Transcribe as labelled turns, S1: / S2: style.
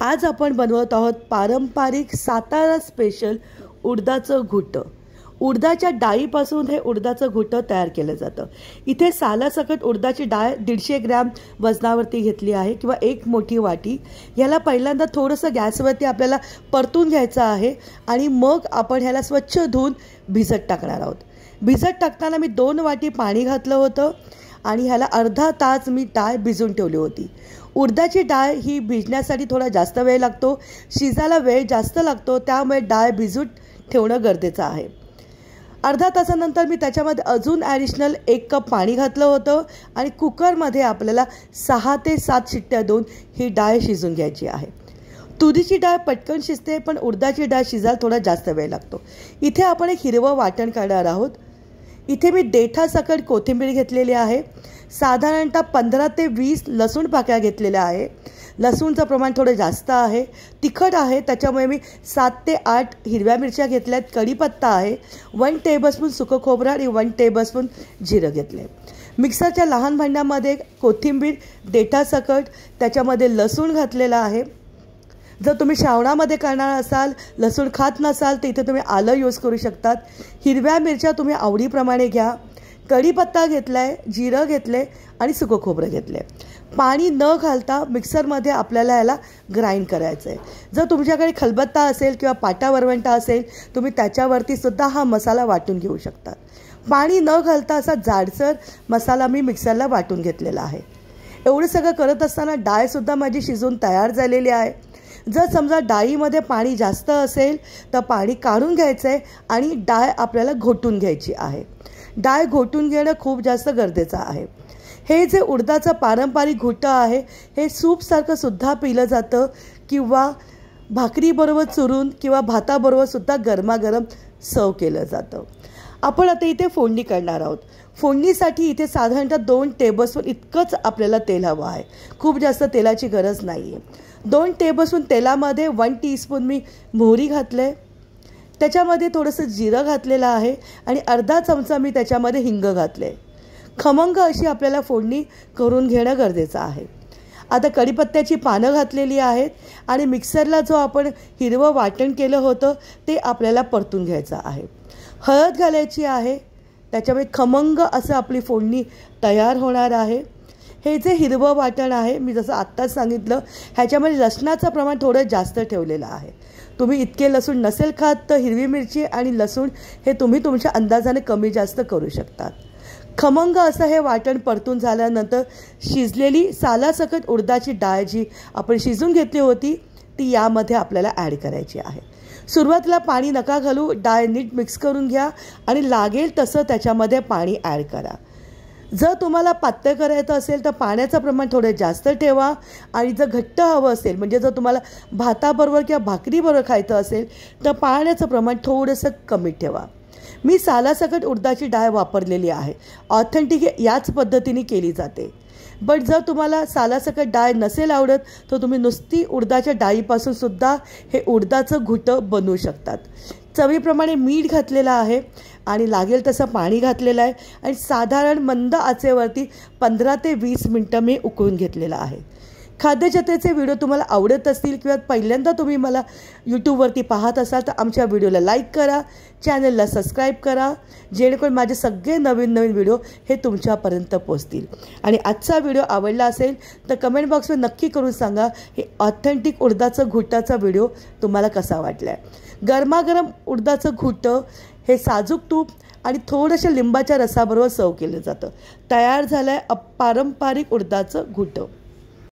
S1: आज आपण बनवत आहोत पारंपरिक सातारा स्पेशल उडदाचं घुटं। उडदाच्या डाळीपासून हे उडदाचं घुटं तयार केलं जातं। इथे सालासकट उडदाची डाळ 150 ग्रॅम वजनावरती घेतली आहे किंवा एक मोठी वाटी। याला पहिल्यांदा थोडंसं गॅसवरती आपल्याला परतून घ्यायचं आहे आणि मग आपण ह्याला स्वच्छ धुवून भिजत टाकणार आहोत। भिजत टाकताना मी 2 वाटी पाणी घातलं होतं आणि ह्याला अर्धा तास मी डाळ भिजून ठेवली होती। उडदाची डाळ ही भिजण्यासाठी थोडा जास्त वेळ लागतो, शिजायला वेळ जास्त लागतो, त्यामुळे डाळ भिजून ठेवणं गरजेचं आहे। अर्धा तासानंतर मी त्याच्यामध्ये अजून ॲडिशनल 1 कप पाणी घातलं होतं आणि कुकरमध्ये आपल्याला 6 ते 7 शिट्ट्या देऊन ही डाळ शिजून घ्यायची आहे। तुरीची डाळ पटकन शिजते, पण उडदाची डाळ शिजायला थोडा जास्त वेळ लागतो। इथे आपण एक हिरवं वाटण काढणार आहोत। इथे मी देठासकट कोथिंबीर घेतलेली आहे, साधारणतः 15 ते 20 लसूण पाकळ्या घेतलेल्या आहे। लसूणचं प्रमाण थोडं जास्त आहे, तिखट आहे, त्याच्यामुळे मी 7 ते 8 हिरव्या मिरच्या घेतल्यात। कढीपत्ता आहे, 1 टेबलस्पून सुकं खोबरं आणि 1 टेबलस्पून जिरं घेतले। मिक्सरच्या लहान भांड्यामध्ये कोथिंबीर देठासकट त्याच्यामध्ये लसूण घातलेला आहे। जर तुम्ही श्रावणामध्ये करणार असाल, लसूण खात नसाल, तर इथे तुम्ही आलं यूज करू शकतात। हिरव्या मिरच्या तुम्ही आवडीप्रमाणे घ्या। कढीपत्ता घेतलाय, जिरं घेतले आणि सुकं खोबरं घेतले। पाणी न घालता मिक्सरमध्ये आपल्याला याला ग्राइंड करायचं आहे। जर तुमच्याकडे खलबत्ता असेल किंवा पाटा वरवंटा असेल, तुम्ही त्याच्यावरती सुद्धा हा मसाला वाटून घेऊ शकतात। पाणी न घालता असा जाडसर मसाला मी मिक्सरला वाटून घेतलेला आहे। एवढं सगळं करत असताना डाळसुद्धा माझी शिजून तयार झालेली आहे। जर समजा डाळीमध्ये पाणी जास्त असेल तर पाणी काढून घ्यायचं आहे आणि डाळ आपल्याला घोटून घ्यायची आहे। डाळ घोटून घेणं खूप जास्त गरजेचं आहे। हे जे उडदाचं पारंपरिक घुटं आहे, हे सूपसारखं सुद्धा पिलं जातं किंवा भाकरीबरोबर चुरून किंवा भाताबरोबर सुद्धा गरमागरम सर्व केलं जातं। आपण आता इथे फोडणी करणार आहोत। फोडणीसाठी इथे साधारणतः 2 टेबलस्पून इतकंच आपल्याला तेल हवं आहे, खूप जास्त तेलाची गरज नाही आहे। 2 टेबलस्पून तेलामध्ये 1 टीस्पून मी मोहरी घातले, त्याच्यामध्ये थोडंसं जिरं घातलेलं आहे आणि अर्धा चमचा मी त्याच्यामध्ये हिंग घातले। खमंग अशी आपल्याला फोडणी करून घेणं गरजेचं आहे। आता कढीपत्त्याची पानं घातलेली आहेत आणि मिक्सरला जो आपण हिरवं वाटण केलं होतं ते आपल्याला परतून घ्यायचं आहे। हळद घालायची आहे, त्याच्यामुळे खमंग असं आपली फोडणी तयार होणार आहे। हे जे हिरवं वाटण आहे, मी जसं आत्ताच सांगितलं, ह्याच्यामध्ये लसणाचं प्रमाण थोडं जास्त ठेवलेलं आहे। तुम्ही इतके लसूण नसेल खात तर हिरवी मिरची आणि लसूण हे तुम्ही तुमच्या अंदाजाने कमी जास्त करू शकतात। खमंग असं हे वाटण परतून झाल्यानंतर शिजलेली सालासकट उडदाची डाळ जी आपण शिजून घेतली होती ती यामध्ये आपल्याला ॲड करायची आहे। सुरुवातीला पाणी नका घालू, डाळ नीट मिक्स करून घ्या आणि लागेल तसं त्याच्यामध्ये पाणी ॲड करा। जर तुम्हाला पातळ करायचं असेल तर पाण्याचं प्रमाण थोडं जास्त ठेवा आणि जर घट्ट हवं असेल, म्हणजे जर तुम्हाला भाताबरोबर किंवा भाकरीबरोबर खायचं असेल तर पाण्याचं प्रमाण थोडंसं कमी ठेवा। मी सालासकट उडदाची डाळ वापरलेली आहे, ऑथेंटिक याच पद्धतीने केली जाते। बट जर तुम्हाला सालासकट डाळ नसेल आवडत तर तुम्ही नुसती उडदाच्या डाळीपासून सुद्धा हे उडदाचं घुटं बनवू शकतात। चवीप्रमाणे मीठ घातलेलं आहे आणि लागेल तसं पाणी घातलेलं आहे आणि साधारण मंद आचेवरती 15 ते 20 मिनटं मी उकळून घेतलेलं आहे। खाद्यजत्रेचे व्हिडिओ तुम्हाला आवडत असतील किंवा पहिल्यांदा तुम्ही मला यूट्यूबवरती पाहत असाल तर आमच्या व्हिडिओला लाईक करा, चॅनलला सबस्क्राईब करा, जेणेकरून माझे सगळे नवीन व्हिडिओ हे तुमच्यापर्यंत पोहोचतील। आणि आजचा व्हिडिओ आवडला असेल तर कमेंट बॉक्सवर नक्की करून सांगा हे ऑथेंटिक उडदाचं घुटाचा व्हिडिओ तुम्हाला कसा वाटला आहे। गरमागरम उडदाचं घुटं हे साजूक तूप आणि थोडंसं लिंबाच्या रसाबरोबर सर्व केलं जातं। तयार झालं आहे पारंपरिक उडदाचं घुटं।